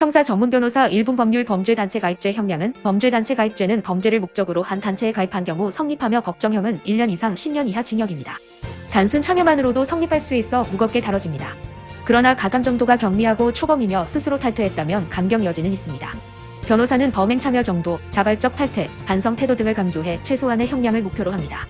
형사 전문 변호사 1분 법률 범죄단체 가입죄 형량은 범죄단체 가입죄는 범죄를 목적으로 한 단체에 가입한 경우 성립하며 법정형은 1년 이상 10년 이하 징역입니다. 단순 참여만으로도 성립할 수 있어 무겁게 다뤄집니다. 그러나 가감 정도가 경미하고 초범이며 스스로 탈퇴했다면 감경 여지는 있습니다. 변호사는 범행 참여 정도, 자발적 탈퇴, 반성 태도 등을 강조해 최소한의 형량을 목표로 합니다.